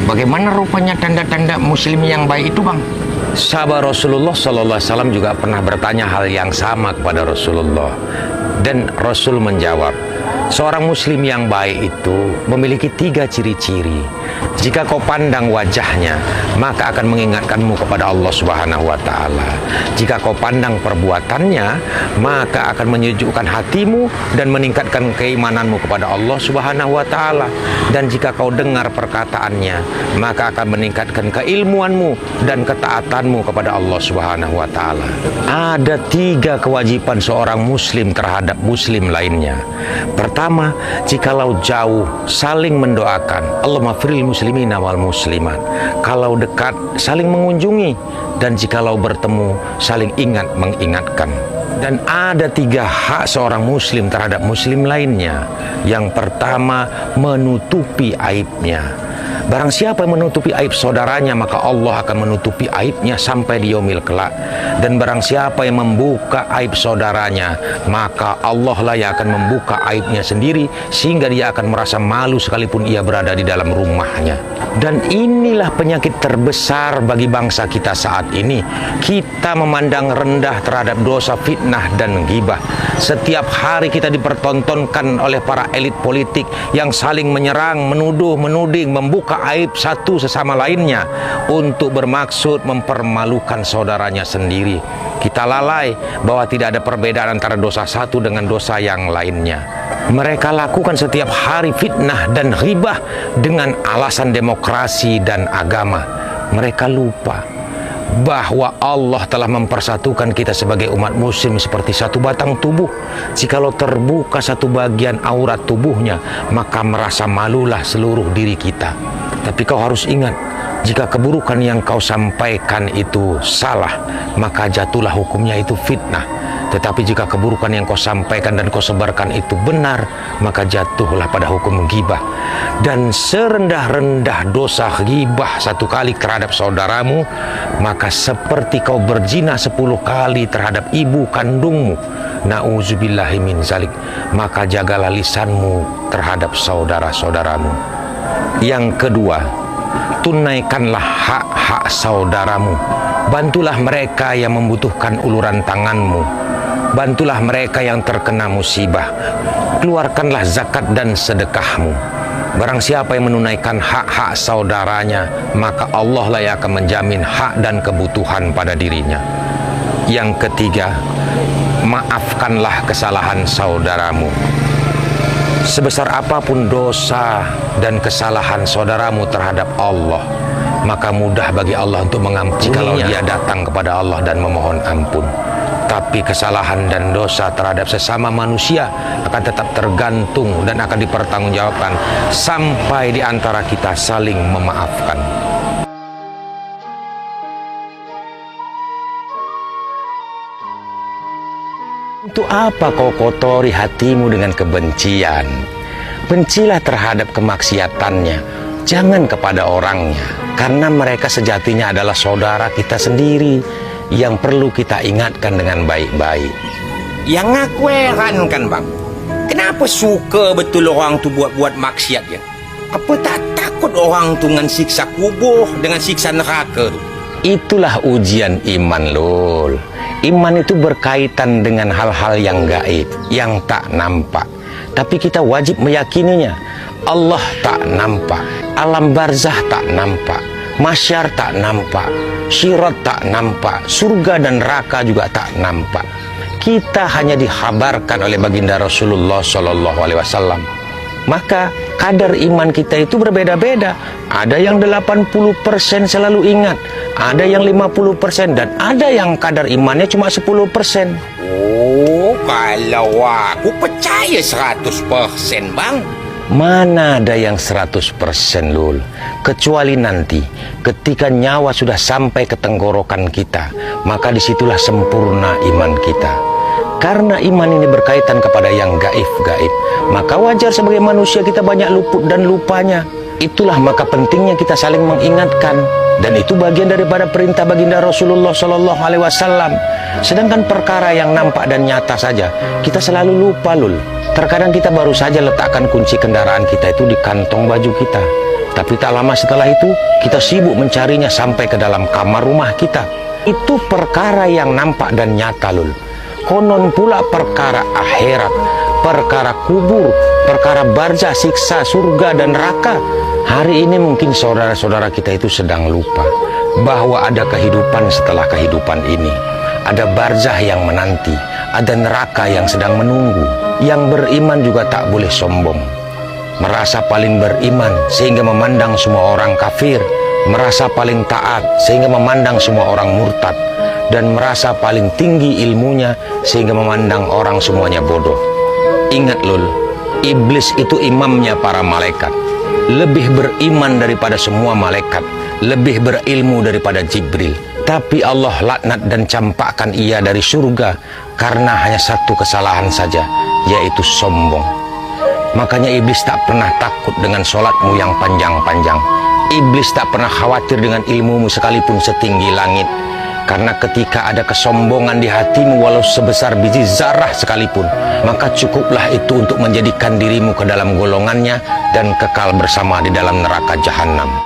Bagaimana rupanya tanda-tanda muslim yang baik itu, Bang? Sahabat Rasulullah Sallallahu Alaihi Wasallam juga pernah bertanya hal yang sama kepada Rasulullah, dan Rasul menjawab, seorang muslim yang baik itu memiliki 3 ciri-ciri. Jika kau pandang wajahnya, maka akan mengingatkanmu kepada Allah Subhanahu wa Ta'ala. Jika kau pandang perbuatannya, maka akan menyejukkan hatimu dan meningkatkan keimananmu kepada Allah Subhanahu wa Ta'ala. Dan jika kau dengar perkataannya, maka akan meningkatkan keilmuanmu dan ketaatanmu kepada Allah Subhanahu wa Ta'ala. Ada 3 kewajiban seorang muslim terhadap muslim lainnya. Pertama, jikalau jauh, saling mendoakan, Allahumma firil muslimina wal muslimat. Kalau dekat, saling mengunjungi, dan jikalau bertemu, saling ingat mengingatkan. Dan ada 3 hak seorang muslim terhadap muslim lainnya. Yang pertama, menutupi aibnya. Barang siapa yang menutupi aib saudaranya, maka Allah akan menutupi aibnya sampai di yaumil kelak. Dan barang siapa yang membuka aib saudaranya, maka Allah lah yang akan membuka aibnya sendiri, sehingga dia akan merasa malu sekalipun ia berada di dalam rumahnya. Dan inilah penyakit terbesar bagi bangsa kita saat ini. Kita memandang rendah terhadap dosa fitnah dan ghibah. Setiap hari kita dipertontonkan oleh para elit politik yang saling menyerang, menuduh, menuding, membuka aib satu sesama lainnya untuk bermaksud mempermalukan saudaranya sendiri. Kita lalai bahwa tidak ada perbedaan antara dosa satu dengan dosa yang lainnya. Mereka lakukan setiap hari fitnah dan ghibah dengan alasan demokrasi dan agama. Mereka lupa bahwa Allah telah mempersatukan kita sebagai umat muslim seperti satu batang tubuh. Jikalau terbuka satu bagian aurat tubuhnya, maka merasa malulah seluruh diri kita. Tapi kau harus ingat, jika keburukan yang kau sampaikan itu salah, maka jatuhlah hukumnya itu fitnah. Tetapi jika keburukan yang kau sampaikan dan kau sebarkan itu benar, maka jatuhlah pada hukum ghibah. Dan serendah-rendah dosa ghibah 1 kali terhadap saudaramu, maka seperti kau berzina 10 kali terhadap ibu kandungmu. Na'udzubillahi min zalik. Maka jagalah lisanmu terhadap saudara-saudaramu. Yang kedua, tunaikanlah hak-hak saudaramu. Bantulah mereka yang membutuhkan uluran tanganmu. Bantulah mereka yang terkena musibah. Keluarkanlah zakat dan sedekahmu. Barang siapa yang menunaikan hak-hak saudaranya, maka Allah lah yang akan menjamin hak dan kebutuhan pada dirinya. Yang ketiga, maafkanlah kesalahan saudaramu. Sebesar apapun dosa dan kesalahan saudaramu terhadap Allah, maka mudah bagi Allah untuk mengampuni kalau dia datang kepada Allah dan memohon ampun. Tapi kesalahan dan dosa terhadap sesama manusia akan tetap tergantung dan akan dipertanggungjawabkan sampai di antara kita saling memaafkan. Untuk apa kau kotori hatimu dengan kebencian? Bencilah terhadap kemaksiatannya, jangan kepada orangnya, karena mereka sejatinya adalah saudara kita sendiri yang perlu kita ingatkan dengan baik-baik. Yang aku heran kan, Bang, kenapa suka betul orang tu buat-buat maksiat ya? Apa tak takut orang tu dengan siksa kubur, dengan siksa neraka tu? Itulah ujian iman, Lul. Iman itu berkaitan dengan hal-hal yang gaib, yang tak nampak. Tapi kita wajib meyakininya. Allah tak nampak, alam barzah tak nampak, masyar tak nampak, syirat tak nampak, surga dan neraka juga tak nampak. Kita hanya dikhabarkan oleh baginda Rasulullah Sallallahu Alaihi Wasallam. Maka kadar iman kita itu berbeda-beda. Ada yang 80% selalu ingat, ada yang 50%, dan ada yang kadar imannya cuma 10%. Oh, kalau aku percaya 100%, Bang. Mana ada yang 100%, Lul. Kecuali nanti ketika nyawa sudah sampai ke tenggorokan kita, maka disitulah sempurna iman kita. Karena iman ini berkaitan kepada yang gaib-gaib, maka wajar sebagai manusia kita banyak luput dan lupanya. Itulah maka pentingnya kita saling mengingatkan, dan itu bagian daripada perintah baginda Rasulullah Sallallahu Alaihi Wasallam. Sedangkan perkara yang nampak dan nyata saja kita selalu lupa, Lul. Terkadang kita baru saja letakkan kunci kendaraan kita itu di kantong baju kita. Tapi tak lama setelah itu, kita sibuk mencarinya sampai ke dalam kamar rumah kita. Itu perkara yang nampak dan nyata, Lul. Konon pula perkara akhirat, perkara kubur, perkara barzah, siksa, surga dan neraka. Hari ini mungkin saudara-saudara kita itu sedang lupa bahwa ada kehidupan setelah kehidupan ini. Ada barzah yang menanti, ada neraka yang sedang menunggu. Yang beriman juga tak boleh sombong, merasa paling beriman sehingga memandang semua orang kafir, merasa paling taat sehingga memandang semua orang murtad, dan merasa paling tinggi ilmunya sehingga memandang orang semuanya bodoh. Ingat, Lul, iblis itu imamnya para malaikat, lebih beriman daripada semua malaikat, lebih berilmu daripada Jibril. Tapi Allah laknat dan campakkan ia dari surga karena hanya satu kesalahan saja, yaitu sombong. Makanya iblis tak pernah takut dengan sholatmu yang panjang-panjang. Iblis tak pernah khawatir dengan ilmumu sekalipun setinggi langit. Karena ketika ada kesombongan di hatimu walau sebesar biji zarah sekalipun, maka cukuplah itu untuk menjadikan dirimu ke dalam golongannya dan kekal bersama di dalam neraka jahanam.